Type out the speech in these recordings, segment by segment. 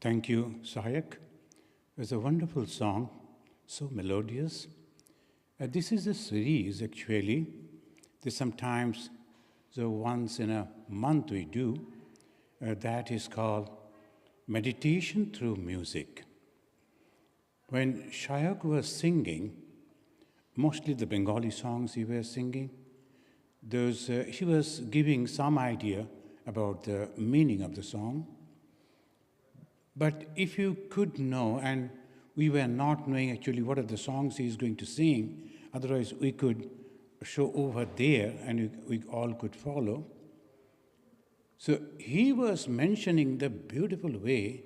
Thank you, Sayak. It was a wonderful song, so melodious. This is a series, actually. There's sometimes the once in a month we do. That is called Meditation Through Music. When Sayak was singing, mostly the Bengali songs he was singing, he was giving some idea about the meaning of the song. But if you could know, and we were not knowing actually what are the songs he is going to sing, otherwise we could show over there and we all could follow. So he was mentioning the beautiful way,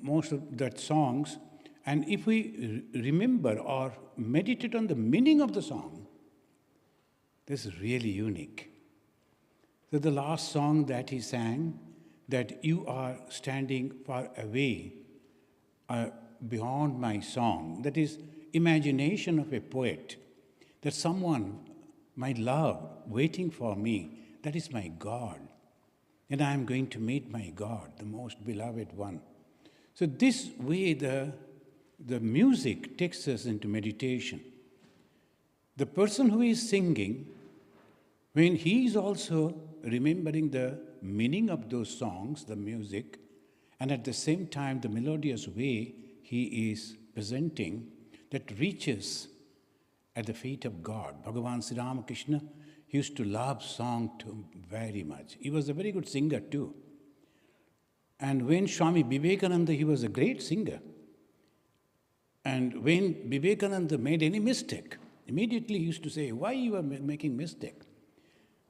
most of that songs, and if we remember or meditate on the meaning of the song, this is really unique. So the last song that he sang, that you are standing far away beyond my song, that is imagination of a poet, that someone, my love, waiting for me, that is my God. And I am going to meet my God, the most beloved one. So this way the music takes us into meditation. The person who is singing, when he is also remembering the meaning of those songs, the music, and at the same time the melodious way he is presenting, that reaches at the feet of God. Bhagavan Sri Ramakrishna used to love song too very much. He was a very good singer too. And when Swami Vivekananda, he was a great singer. And when Vivekananda made any mistake, immediately he used to say, why you are making mistake?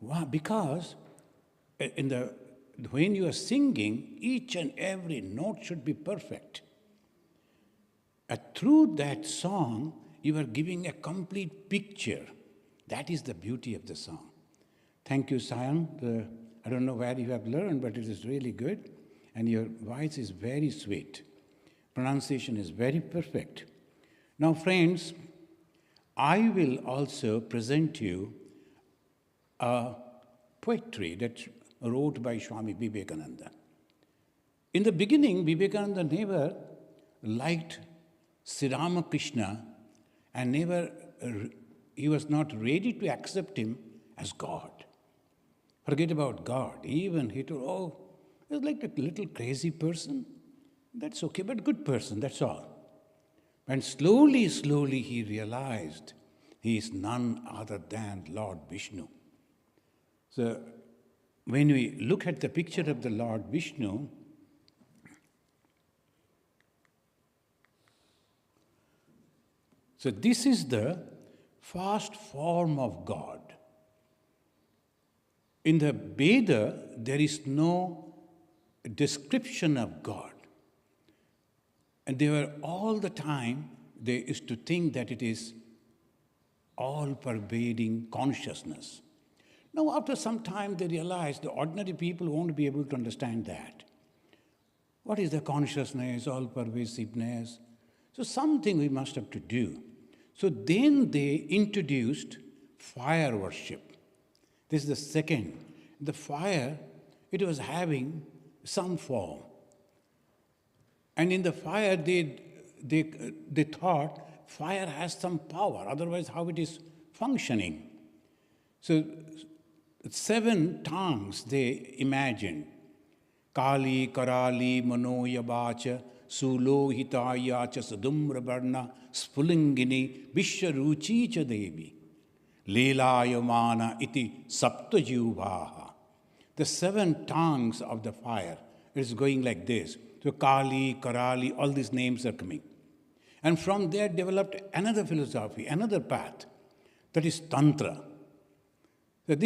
Why? Because when you are singing, each and every note should be perfect. And through that song, you are giving a complete picture. That is the beauty of the song. Thank you, Sayan. I don't know where you have learned, but it is really good. And your voice is very sweet. Pronunciation is very perfect. Now, friends, I will also present you a poetry that wrote by Swami Vivekananda. In the beginning, Vivekananda never liked Sri Ramakrishna and he was not ready to accept him as God. Forget about God. Even he thought, he's like a little crazy person. That's okay, but good person, that's all. And slowly he realized he is none other than Lord Vishnu. So when we look at the picture of the Lord Vishnu, so this is the first form of God. In the Veda, there is no description of God. And they were all the time, they used to think that it is all-pervading consciousness. Now, after some time, they realized the ordinary people won't be able to understand that. What is the consciousness, all-pervasiveness? So something we must have to do. So then they introduced fire worship. This is the second. The fire, it was having some form. And in the fire, they thought fire has some power, otherwise how it is functioning. So 7 tongues they imagined. Kali, Karali, Manoya Vacha, Sulohitaya cha Sadumra Varna, Spulingini, Vishwaruchi cha Devi, Leelayamana iti Saptajubhaha. The 7 tongues of the fire is going like this. So Kali, Karali, all these names are coming. And from there developed another philosophy, another path, that is Tantra. So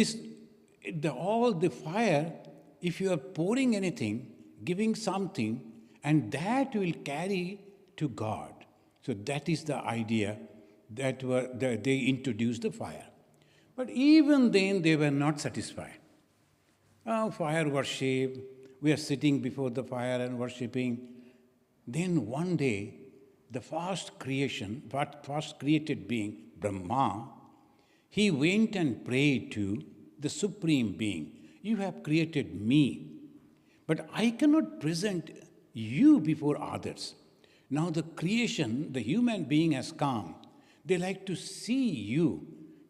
all the fire, if you are pouring anything, giving something, and that will carry to God. So that is the idea that they introduced the fire. But even then they were not satisfied. Oh, fire worship, we are sitting before the fire and worshipping. Then one day, the first created being, Brahma, he went and prayed to the Supreme Being. You have created me, But I cannot present you before others. Now the creation, the human being has come. They like to see you.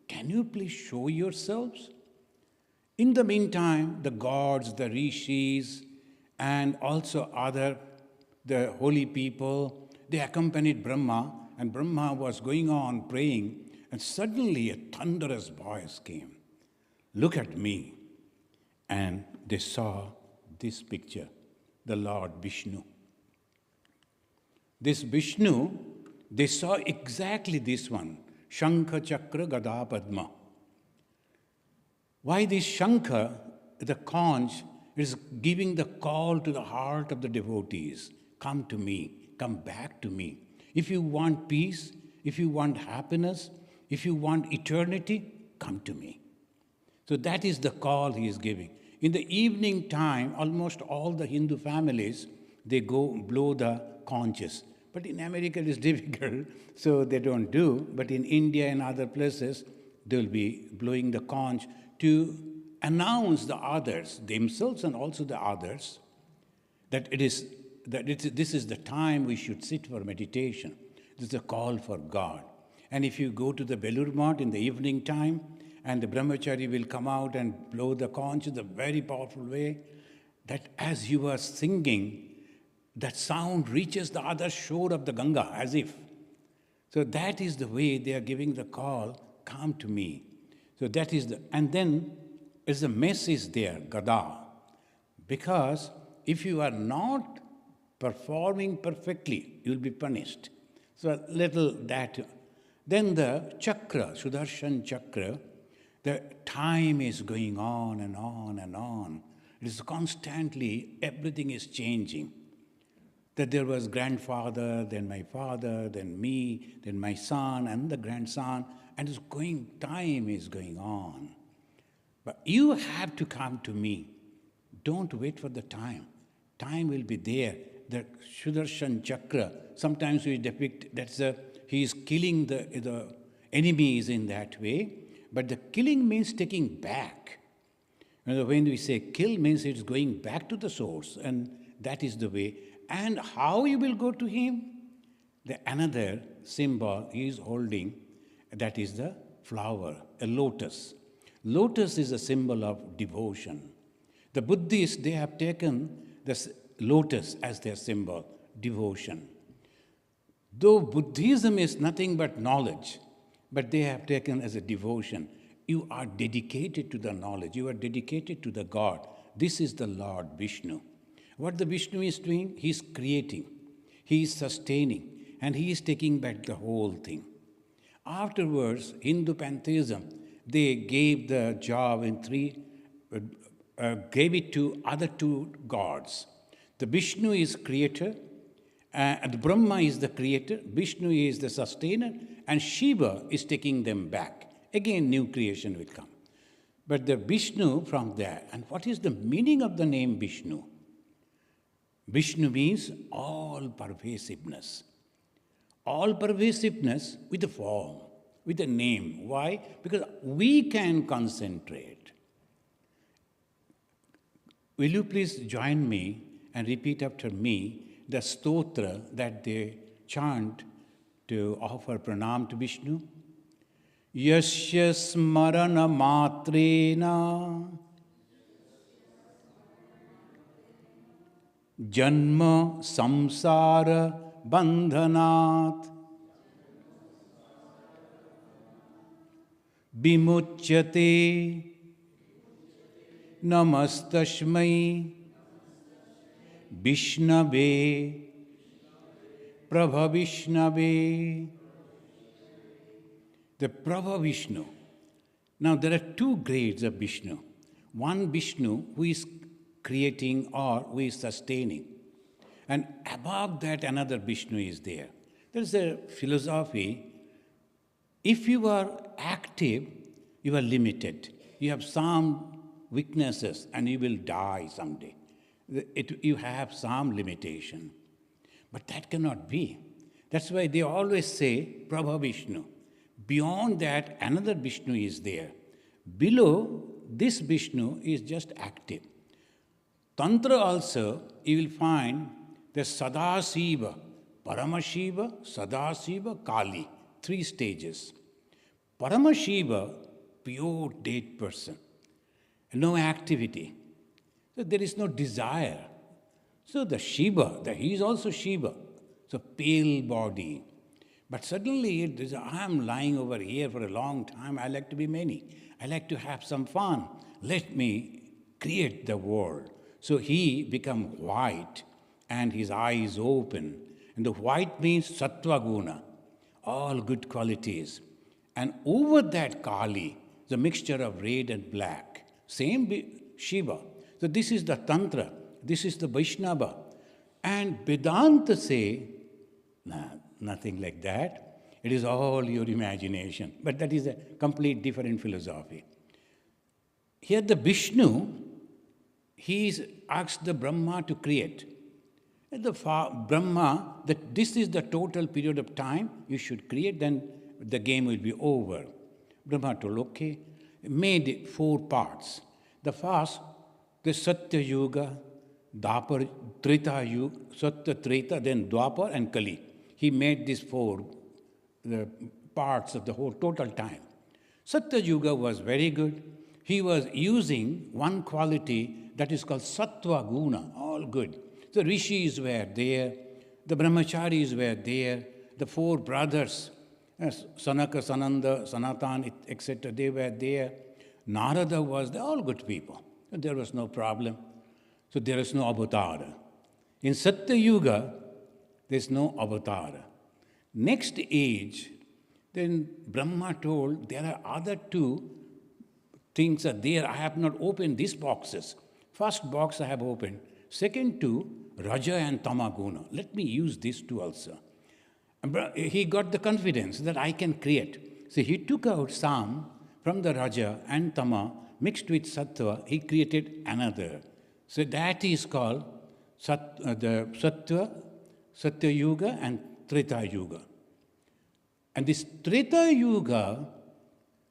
Can you please show yourselves? In the meantime, the gods, the rishis, and also the holy people, they accompanied Brahma, and Brahma was going on praying, and suddenly a thunderous voice came. Look at me. And they saw this picture, the Lord Vishnu. This Vishnu, they saw exactly this one, Shankha Chakra Gada Padma. Why this Shankha, the conch, is giving the call to the heart of the devotees. Come to me, come back to me. If you want peace, if you want happiness, if you want eternity, come to me. So that is the call he is giving. In the evening time, almost all the Hindu families, they go blow the conches. But in America it is difficult, so they don't do. But in India and other places, they will be blowing the conch to announce the others, themselves and also the others, that this is the time we should sit for meditation. This is a call for God. And if you go to the Belur Math in the evening time, and the brahmachari will come out and blow the conch in a very powerful way, that as you are singing, that sound reaches the other shore of the Ganga, as if. So that is the way they are giving the call, come to me. So that is and then as a message there, Gada. Because if you are not performing perfectly, you will be punished. So a little that. Then the chakra, Sudarshan chakra, the time is going on and on and on. It is constantly, everything is changing. That there was grandfather, then my father, then me, then my son, and the grandson, and time is going on. But you have to come to me. Don't wait for the time. Time will be there. The Sudarshan chakra, sometimes we depict he is killing the enemies in that way. But the killing means taking back. When we say kill means it's going back to the source, and that is the way. And how you will go to him? Another symbol he is holding, that is the flower, a lotus. Lotus is a symbol of devotion. The Buddhists, they have taken the lotus as their symbol, devotion. Though Buddhism is nothing but knowledge, but they have taken as a devotion. You are dedicated to the knowledge. You are dedicated to the God. This is the Lord Vishnu. What the Vishnu is doing, he is creating, he is sustaining, and he is taking back the whole thing. Afterwards, Hindu pantheism, they gave the job gave it to other two gods. The Vishnu is creator, and Brahma is the creator, Vishnu is the sustainer, and Shiva is taking them back. Again, new creation will come. But the Vishnu from there, and what is the meaning of the name Vishnu? Vishnu means all-pervasiveness. All-pervasiveness with a form, with a name. Why? Because we can concentrate. Will you please join me and repeat after me the stotra that they chant to offer pranam to Vishnu? Yasya smarana matrena janma samsara bandhanat vimuchyate namastashmai Vishnave Prabha Vishnave. The Prabha Vishnu. Now there are two grades of Vishnu. One Vishnu who is creating or who is sustaining. And above that another Vishnu is there. There is a philosophy. If you are active, you are limited. You have some weaknesses and you will die someday. You have some limitation. But that cannot be. That's why they always say Prabha Vishnu. Beyond that, another Vishnu is there. Below, this Vishnu is just active. Tantra also, you will find the Sadasiva, Paramashiva, Sadasiva, Kali, 3 stages. Paramashiva, pure dead person, no activity. So there is no desire. So the Shiva, he is also Shiva, so pale body. But suddenly it is, I am lying over here for a long time, I like to be many. I like to have some fun. Let me create the world. So he become white and his eyes open. And the white means sattva guna, all good qualities. And over that Kali, the mixture of red and black, same Shiva. So this is the Tantra, this is the Vaishnava. And Vedanta say, nah, nothing like that. It is all your imagination. But that is a complete different philosophy. Here the Vishnu, he asked the Brahma to create. And the Brahma, that this is the total period of time you should create, then the game will be over. Brahma told, okay, made 4 parts. The first, the Satya Yuga, Dwapar, Treta Yuga, Satya Treta, then Dwapar and Kali. He made these 4 the parts of the whole total time. Satya Yuga was very good. He was using one quality that is called Sattva Guna, all good. The rishis were there, the brahmacharis were there, the 4 brothers, Sanaka, Sananda, Sanatan, etc., they were there. Narada was there, all good people. There was no problem. So there is no avatara. In Satya Yuga, there is no avatara. Next age, then Brahma told, there are other 2 things are there. I have not opened these boxes. First box I have opened. Second 2, Raja and Tamaguna. Let me use these 2 also. And he got the confidence that I can create. So he took out some from the Raja and Tama, mixed with Sattva, he created another. So that is called the Sattva, Satya Yuga and Treta Yuga. And this Treta Yuga,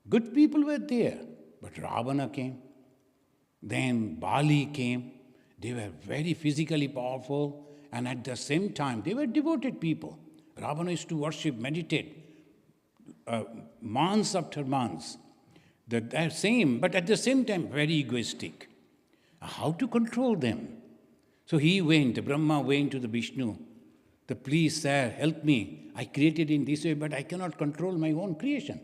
good people were there, but Ravana came. Then Bali came. They were very physically powerful, and at the same time, they were devoted people. Ravana used to worship, meditate, months after months. The same, but at the same time, very egoistic. How to control them? So he went, Brahma went to the Vishnu. Please, sir, help me. I created in this way, but I cannot control my own creation.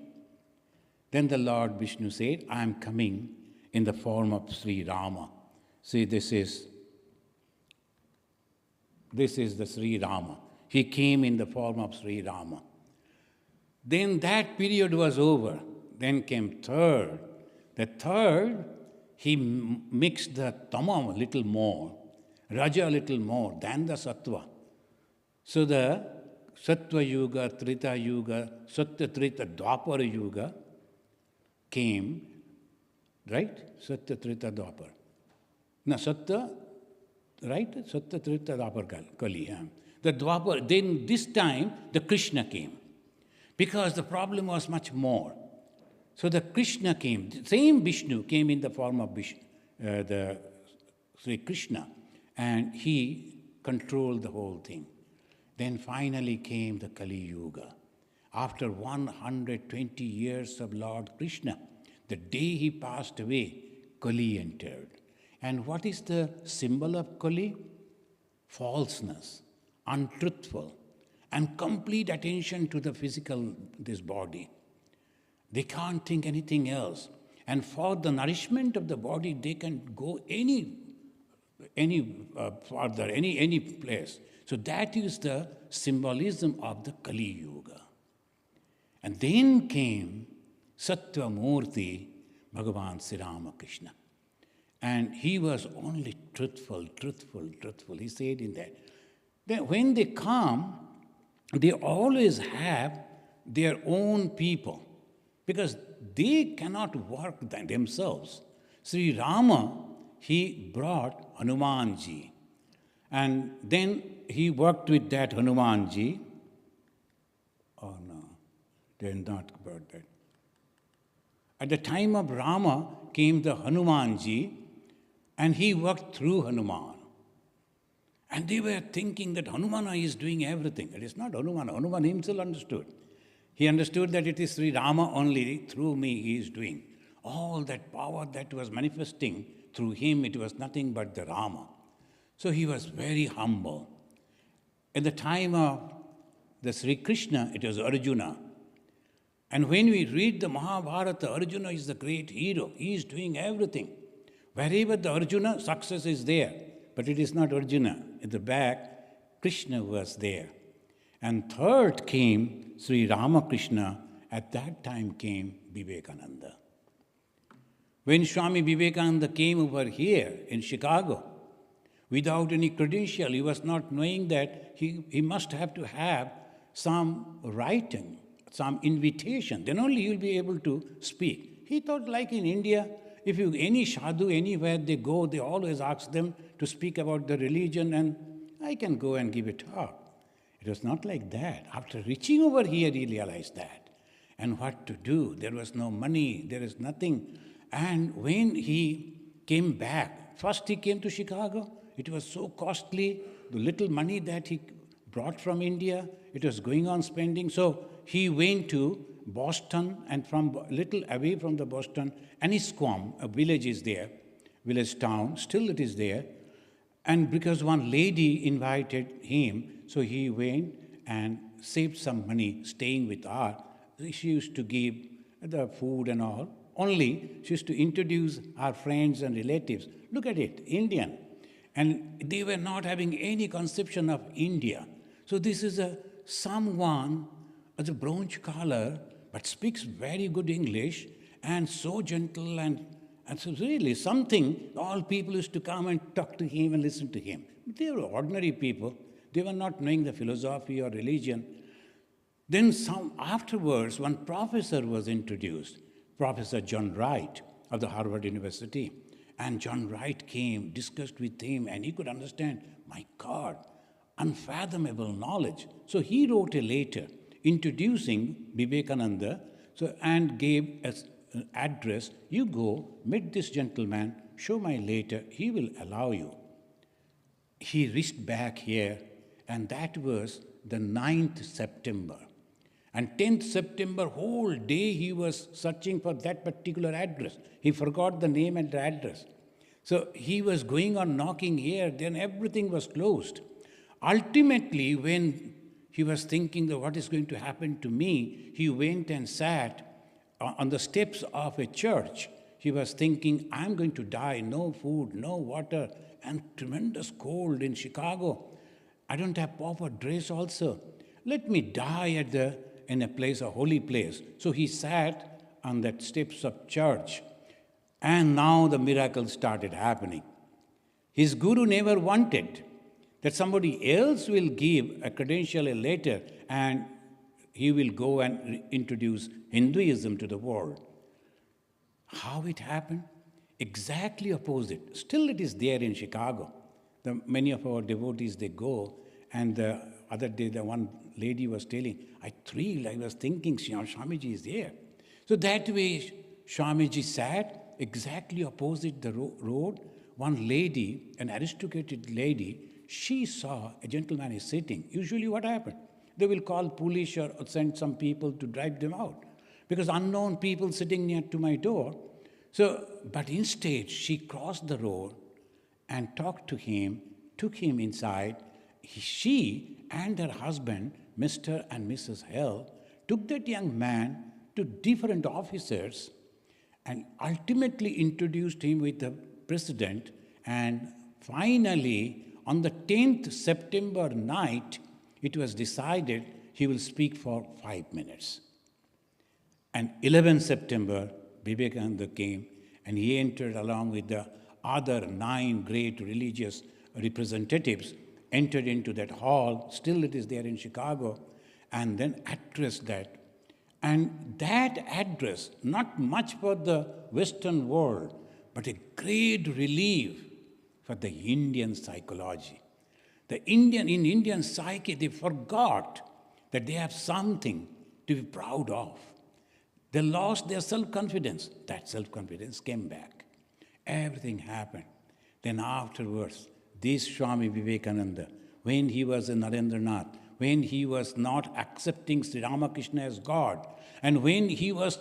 Then the Lord Vishnu said, I am coming in the form of Sri Rama. See, this is the Sri Rama. He came in the form of Sri Rama. Then that period was over. Then came third. The third, he mixed the Tama a little more, Raja a little more than the Sattva. So the Sattva Yuga, Treta Yuga, Satya Treta, Dwapara Yuga came, right? Satya Treta Dwapar. No, Satya, right? Satya Treta Dwapar Kali. Yeah. The Dwapar, then this time the Krishna came. Because the problem was much more. So the Krishna came, the same Vishnu came in the form of the Sri Krishna, and he controlled the whole thing. Then finally came the Kali Yuga. After 120 years of Lord Krishna, the day he passed away, Kali entered. And what is the symbol of Kali? Falseness, untruthful, and complete attention to the physical, this body. They can't think anything else. And for the nourishment of the body, they can go any further, any place. So that is the symbolism of the Kali Yuga. And then came Sattva Murti, Bhagavan Sri Ramakrishna. And he was only truthful. He said in that. Then when they come, they always have their own people, because they cannot work themselves. Sri Rama, he brought Hanumanji. And then he worked with that Hanumanji. Oh no, they did not brought that. At the time of Rama came the Hanumanji, And he worked through Hanuman. And they were thinking that Hanumana is doing everything. It is not Hanumana. Hanuman himself understood. He understood that it is Sri Rama only, through me he is doing. All that power that was manifesting through him, it was nothing but the Rama. So he was very humble. At the time of the Sri Krishna, it was Arjuna. And when we read the Mahabharata, Arjuna is the great hero. He is doing everything. Wherever the Arjuna, success is there. But it is not Arjuna. At the back, Krishna was there. And third came Sri Ramakrishna. At that time came Vivekananda. When Swami Vivekananda came over here in Chicago, without any credential, he was not knowing that he must have to have some writing, some invitation. Then only he will be able to speak. He thought like in India, if any sadhu, anywhere they go, they always ask them to speak about the religion and I can go and give a talk. It was not like that. After reaching over here, he realized that. And what to do? There was no money, there is nothing. And when he came back, first he came to Chicago. It was so costly, the little money that he brought from India, it was going on spending. So he went to Boston, and from little away from the Boston, Annisquam, a village is there, village town, still it is there. And because one lady invited him, so he went and saved some money staying with her. She used to give the food and all. Only she used to introduce our friends and relatives. Look at it, Indian. And they were not having any conception of India. So this is someone as a bronze collar, but speaks very good English and so gentle and so really something, all people used to come and talk to him and listen to him. They were ordinary people. They were not knowing the philosophy or religion. Then afterwards, one professor was introduced, Professor John Wright of the Harvard University. And John Wright came, discussed with him, and he could understand, my God, unfathomable knowledge. So he wrote a letter introducing Vivekananda and gave an address. You go, meet this gentleman, show my letter, he will allow you. He reached back here, and that was the 9th September. And 10th September, whole day he was searching for that particular address. He forgot the name and the address. So he was going on knocking here, then everything was closed. Ultimately, when he was thinking that what is going to happen to me, he went and sat on the steps of a church. He was thinking, I'm going to die, no food, no water, and tremendous cold in Chicago. I don't have proper dress also. Let me die in a place, a holy place. So he sat on the steps of church. And now the miracle started happening. His guru never wanted that somebody else will give a credential, a letter, and he will go and introduce Hinduism to the world. How it happened? Exactly opposite. Still it is there in Chicago. Many of our devotees, they go, and the other day the one lady was telling, I thrilled, I was thinking, Swamiji is there. So that way Swamiji sat exactly opposite the road. One lady, an aristocratic lady, she saw a gentleman is sitting. Usually what happened? They will call police or send some people to drive them out, because unknown people sitting near to my door. So, but instead, she crossed the road and talked to him, took him inside. She and her husband, Mr. and Mrs. Hell, took that young man to different officers and ultimately introduced him with the president. And finally, on the 10th September night, it was decided he will speak for 5 minutes. And 11th September, Vivekananda came, and he entered along with the other 9 great religious representatives, entered into that hall, still it is there in Chicago, and then addressed that. And that address, not much for the Western world, but a great relief for the Indian psychology. In Indian psyche, they forgot that they have something to be proud of. They lost their self-confidence. That self-confidence came back. Everything happened. Then afterwards, this Swami Vivekananda, when he was in Narendranath, when he was not accepting Sri Ramakrishna as God, and when he was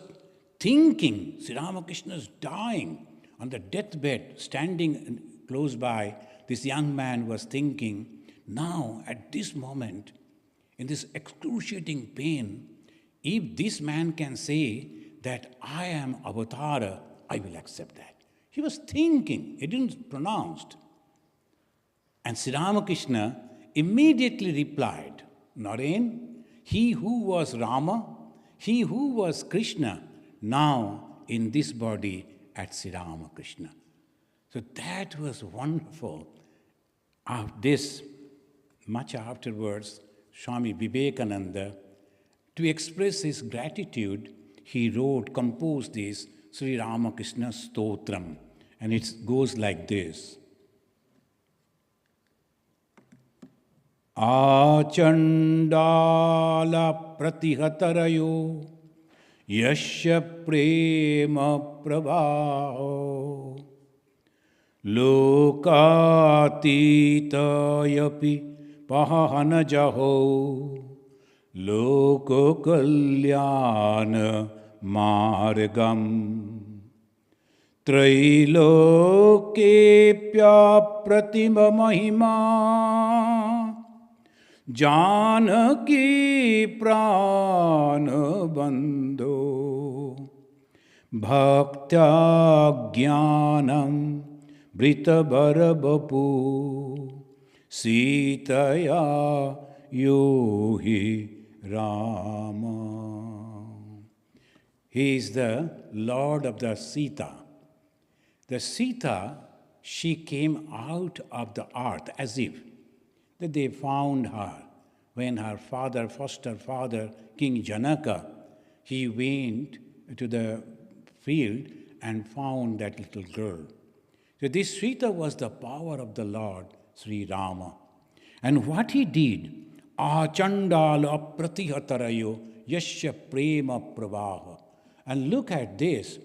thinking Sri Ramakrishna is dying on the deathbed, standing close by, this young man was thinking, now at this moment, in this excruciating pain, if this man can say that I am Avatara, I will accept that. He was thinking, he didn't pronounce. And Sri Ramakrishna immediately replied, Naren, he who was Rama, he who was Krishna, now in this body at Sri Ramakrishna. So that was wonderful. This, much afterwards, Swami Vivekananda, to express his gratitude, he composed this Sri Ramakrishna Stotram. And it goes like this. Achandala pratihatarayo yasya prema prabhaho lokatitayapi pahanajaho loko kalyana margam Trailokepya pratima mahima Janaki prana bandho Bhaktya jnanam britabarabapu Sitaya yohi Rama. He is the Lord of the Sita. The Sita, she came out of the earth as if that they found her. When her father, foster father, King Janaka, he went to the field and found that little girl. So this Sita was the power of the Lord, Sri Rama. And what he did, Achandala pratihatarayo yasya prema pravaha. And look at this.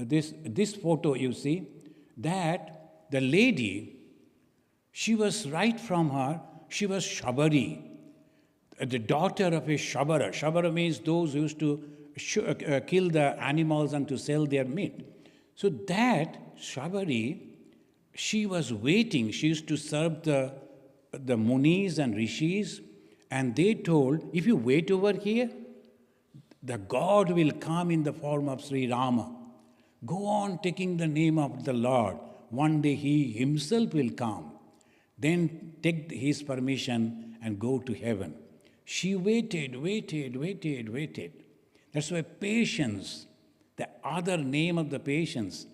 This photo, you see, that the lady, she was right from her, she was Shabari, the daughter of a Shabara. Shabara means those who used to kill the animals and to sell their meat. So that Shabari, she was waiting, she used to serve the Munis and Rishis, and they told, if you wait over here, the God will come in the form of Sri Rama. Go on taking the name of the Lord. One day he himself will come. Then take his permission and go to heaven. She waited. That's why patience, the other name of the patience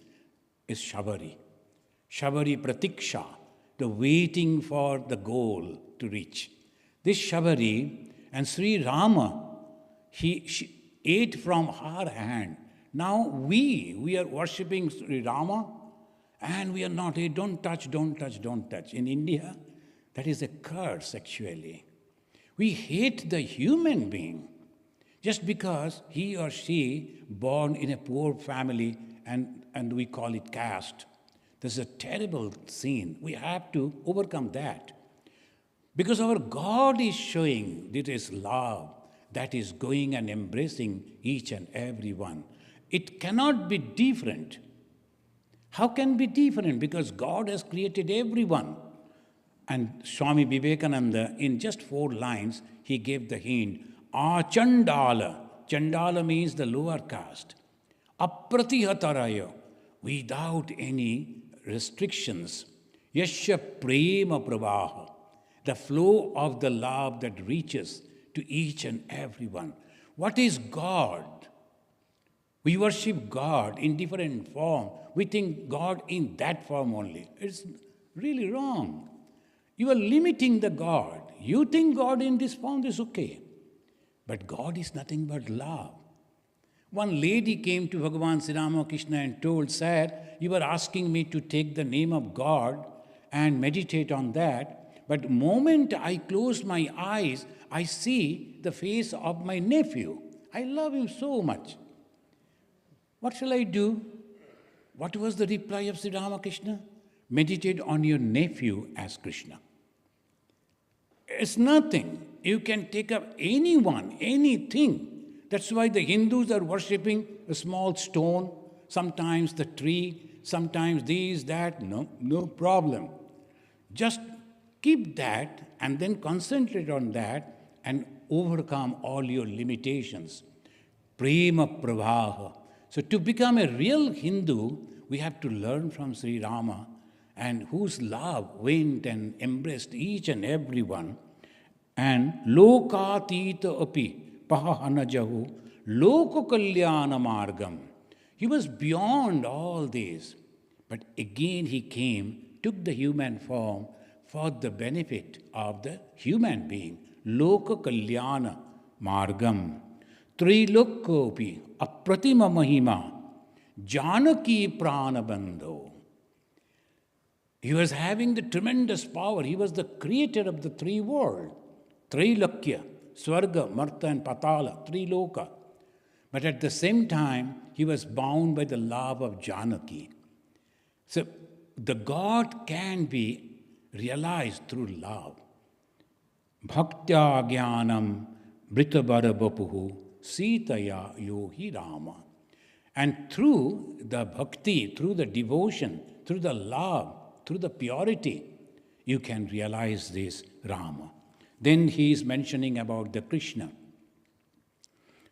is Shabari. Shabari Pratiksha, the waiting for the goal to reach. This Shabari and Sri Rama, she ate from her hand. Now we are worshipping Sri Rama and we are not, hey, don't touch. In India, that is a curse actually. We hate the human being just because he or she born in a poor family and we call it caste. This is a terrible sin. We have to overcome that. Because our God is showing that is love that is going and embracing each and every one. It cannot be different. How can it be different? Because God has created everyone. And Swami Vivekananda, in just 4 lines, he gave the hint. Achandala. Chandala means the lower caste. Apratihataraya. Without any restrictions. Yasya prema pravaha. The flow of the love that reaches to each and every one. What is God? We worship God in different form. We think God in that form only. It's really wrong. You are limiting the God. You think God in this form is okay. But God is nothing but love. One lady came to Bhagavan Sri Ramakrishna and told, Sir, you were asking me to take the name of God and meditate on that. But the moment I close my eyes, I see the face of my nephew. I love him so much. What shall I do? What was the reply of Sri Ramakrishna? Meditate on your nephew as Krishna. It's nothing. You can take up anyone, anything. That's why the Hindus are worshipping a small stone, sometimes the tree, sometimes this, that. No problem. Just keep that and then concentrate on that and overcome all your limitations. Prema pravaha. So to become a real Hindu, we have to learn from Sri Rama, and whose love went and embraced each and every one. And lokatita api pahanajahu lokokalyana margam. He was beyond all this. But again he came, took the human form for the benefit of the human being. Lokokalyana margam. Trilokopi apratima mahima janaki pranabandho. He was having the tremendous power. He was the creator of the three worlds. Trilokya, Swarga, Marta and Patala, Triloka. But at the same time, he was bound by the love of Janaki. So the God can be realized through love. Bhaktya jnanam britabara bapuhu sitaya yohi Rama. And through the bhakti, through the devotion, through the love, through the purity, you can realize this Rama. Then he is mentioning about the Krishna.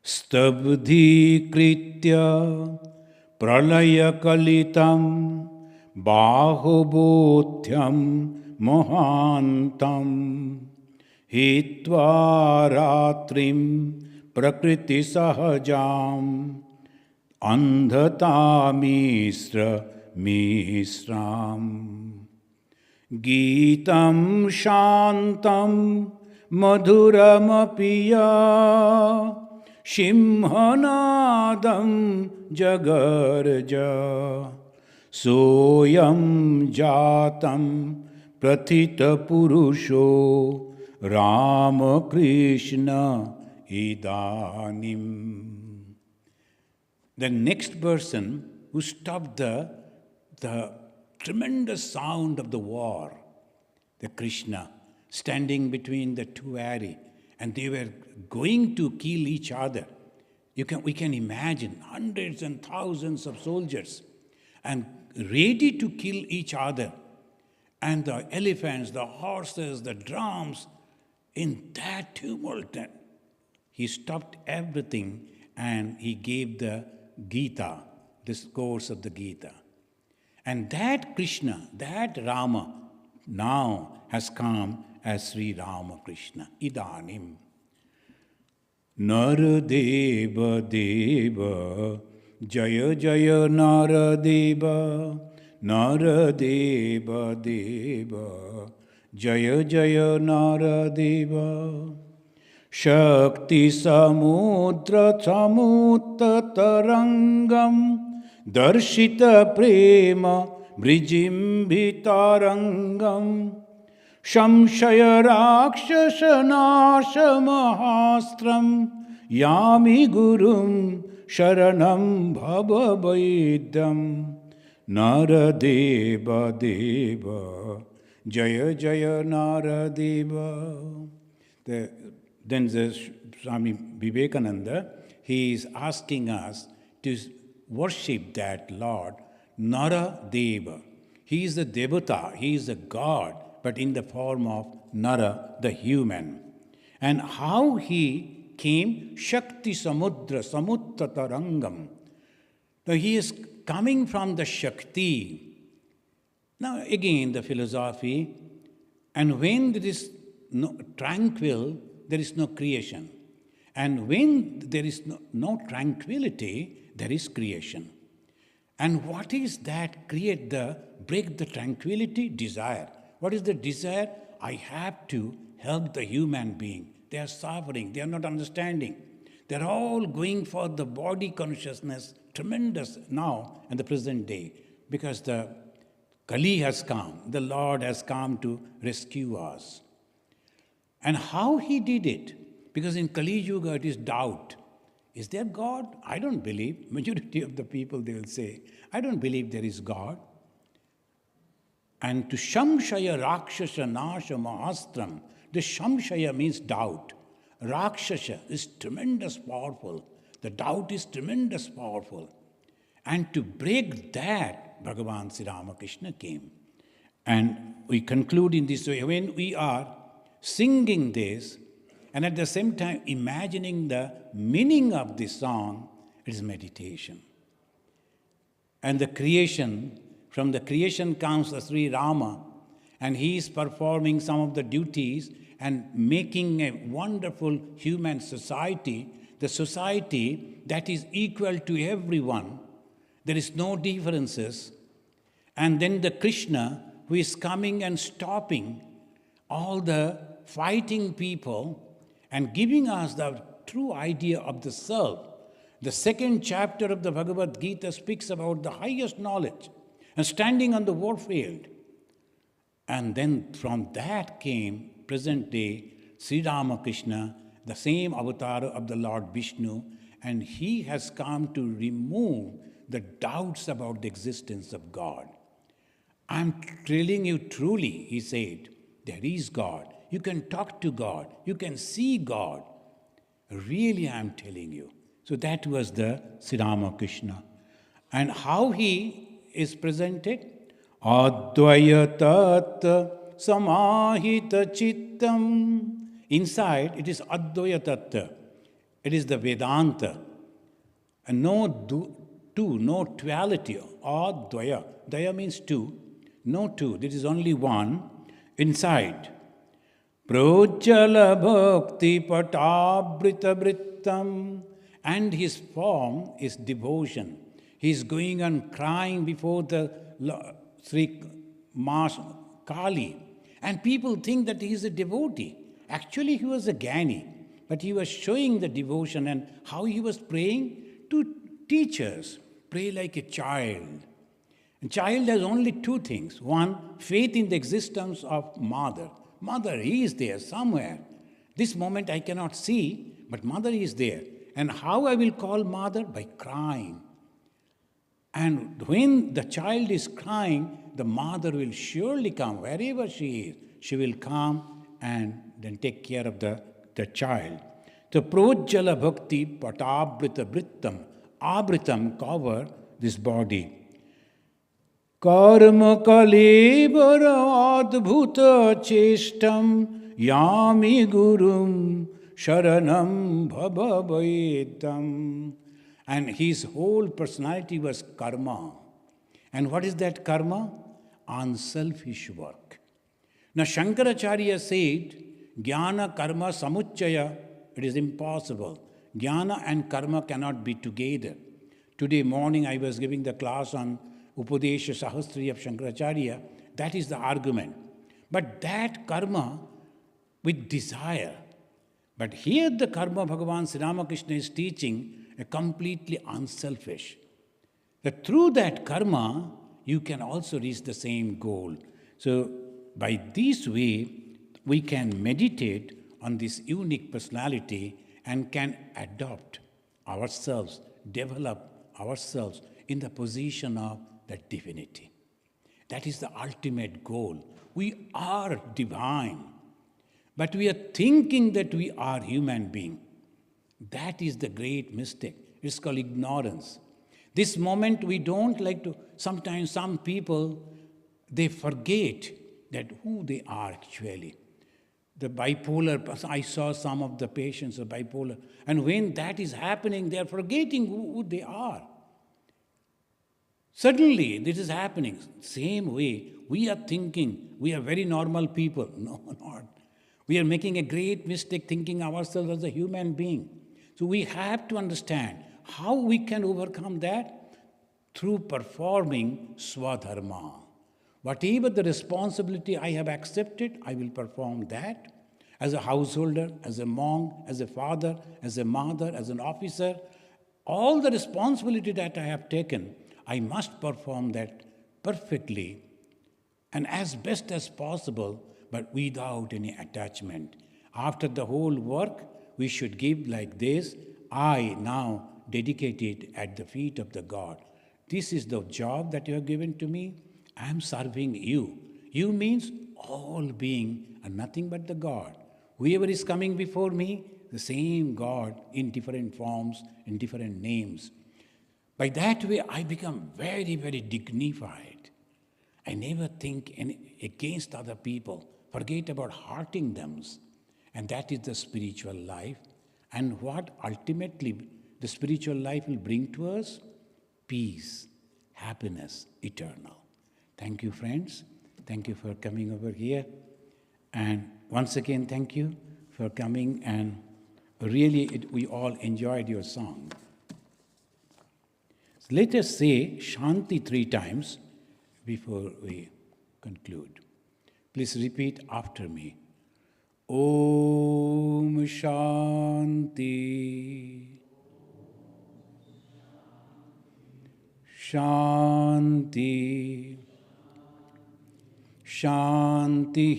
Stabdhi kritya pralaya kalitam bahubodhyam mohantam hitva ratrim prakriti sahajam andhatamisra misram. Geetam shantam madhuramapiya shimhanadam jagarja soyam jatam prathita purusho Ramakrishna idanim. The next person who stopped the tremendous sound of the war, the Krishna, standing between the two arrows, and they were going to kill each other. We can imagine hundreds and thousands of soldiers and ready to kill each other. And the elephants, the horses, the drums, in that tumult, he stopped everything and he gave the Gita, discourse of the Gita. And that Krishna, that Rama, now has come as Sri Ramakrishna, Idanim. Naradeva Deva, Jaya Jaya Naradeva, Naradeva Deva, Jaya Jaya Naradeva. Shakti Samudra Samutatarangam Darshita Prema Brijimbhitarangam Shamshaya Rakshasa Nasha Mahastram Yami Gurum Sharanam Bhavabaidam Naradeva Deva Jaya Jaya Naradeva. Then the Swami Vivekananda, he is asking us to worship that Lord, Nara Deva. He is the Devata, he is the God, but in the form of Nara, the human. And how he came, Shakti Samudra, Samuttarangam. Now he is coming from the Shakti. Now again the philosophy, and when there is no tranquil, there is no creation. And when there is no tranquility, there is creation. And what is that break the tranquility? Desire. What is the desire? I have to help the human being. They are suffering, they are not understanding. They are all going for the body consciousness, tremendous now in the present day, because the Kali has come, the Lord has come to rescue us. And how he did it? Because in Kali Yuga it is doubt. Is there God? I don't believe. Majority of the people, they will say, I don't believe there is God. And to shamshaya rakshasa nasha mahastram. The shamshaya means doubt. Rakshasa is tremendous powerful. The doubt is tremendous powerful. And to break that, Bhagavan Sri Ramakrishna came. And we conclude in this way, when we are singing this, and at the same time imagining the meaning of this song, it is meditation. And the creation, from the creation comes the Sri Rama, and he is performing some of the duties and making a wonderful human society, the society that is equal to everyone. There is no differences. And then the Krishna, who is coming and stopping all the fighting people and giving us the true idea of the self. The second chapter of the Bhagavad Gita speaks about the highest knowledge and standing on the warfield. And then from that came present day Sri Ramakrishna, the same avatar of the Lord Vishnu, and he has come to remove the doubts about the existence of God. I'm telling you truly, he said, there is God. You can talk to God. You can see God. Really, I'm telling you. So that was the Sri Ramakrishna. And how he is presented? Advaya tat samahita chittam. Inside, it is Advaya tattva. It is the Vedanta. And no duality. Advaya. Daya means two. No two. There is only one. Inside. Projala bhakti patabrita brittam. And his form is devotion. He is going and crying before the Sri Kali. And people think that he is a devotee. Actually, he was a Gyani. But he was showing the devotion and how he was praying to teachers. Pray like a child. A child has only two things. One, faith in the existence of mother. Mother, he is there somewhere. This moment I cannot see, but mother is there. And how I will call mother? By crying. And when the child is crying, the mother will surely come. Wherever she is, she will come and then take care of the child. The projala bhakti patabrita brittam. Abritam cover this body. Karma kalebara adbhuta chestam yami gurum sharanam bhabavaetam. And his whole personality was karma. And what is that karma? Unselfish work. Now Shankaracharya said, Jnana karma samuchaya, it is impossible. Jnana and karma cannot be together. Today morning I was giving the class on Upadesha Sahasri of Shankaracharya. That is the argument. But that karma with desire. But here the karma Bhagavan Sri Ramakrishna is teaching a completely unselfish. That through that karma, you can also reach the same goal. So by this way, we can meditate on this unique personality and can adopt ourselves, develop ourselves in the position of that divinity. That is the ultimate goal. We are divine, but we are thinking that we are human being. That is the great mistake. It's called ignorance. This moment we don't like to, sometimes some people, they forget that who they are actually. The bipolar, I saw some of the patients of bipolar, and when that is happening, they are forgetting who they are. Suddenly, this is happening. Same way, we are thinking we are very normal people. No, not. We are making a great mistake thinking ourselves as a human being. So we have to understand how we can overcome that through performing swadharma. Whatever the responsibility I have accepted, I will perform that. As a householder, as a monk, as a father, as a mother, as an officer, all the responsibility that I have taken, I must perform that perfectly and as best as possible, but without any attachment. After the whole work, we should give like this, I now dedicate it at the feet of the God. This is the job that you have given to me. I am serving you. You means all being and nothing but the God. Whoever is coming before me, the same God in different forms, in different names. By that way, I become very, very dignified. I never think against other people, forget about hurting them. And that is the spiritual life. And what ultimately the spiritual life will bring to us? Peace, happiness, eternal. Thank you, friends. Thank you for coming over here. And once again, thank you for coming. And really, we all enjoyed your song. Let us say Shanti 3 times before we conclude. Please repeat after me. Om Shanti. Shanti. Shanti.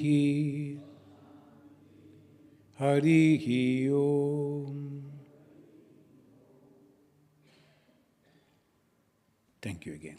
Harihi Om. Thank you again.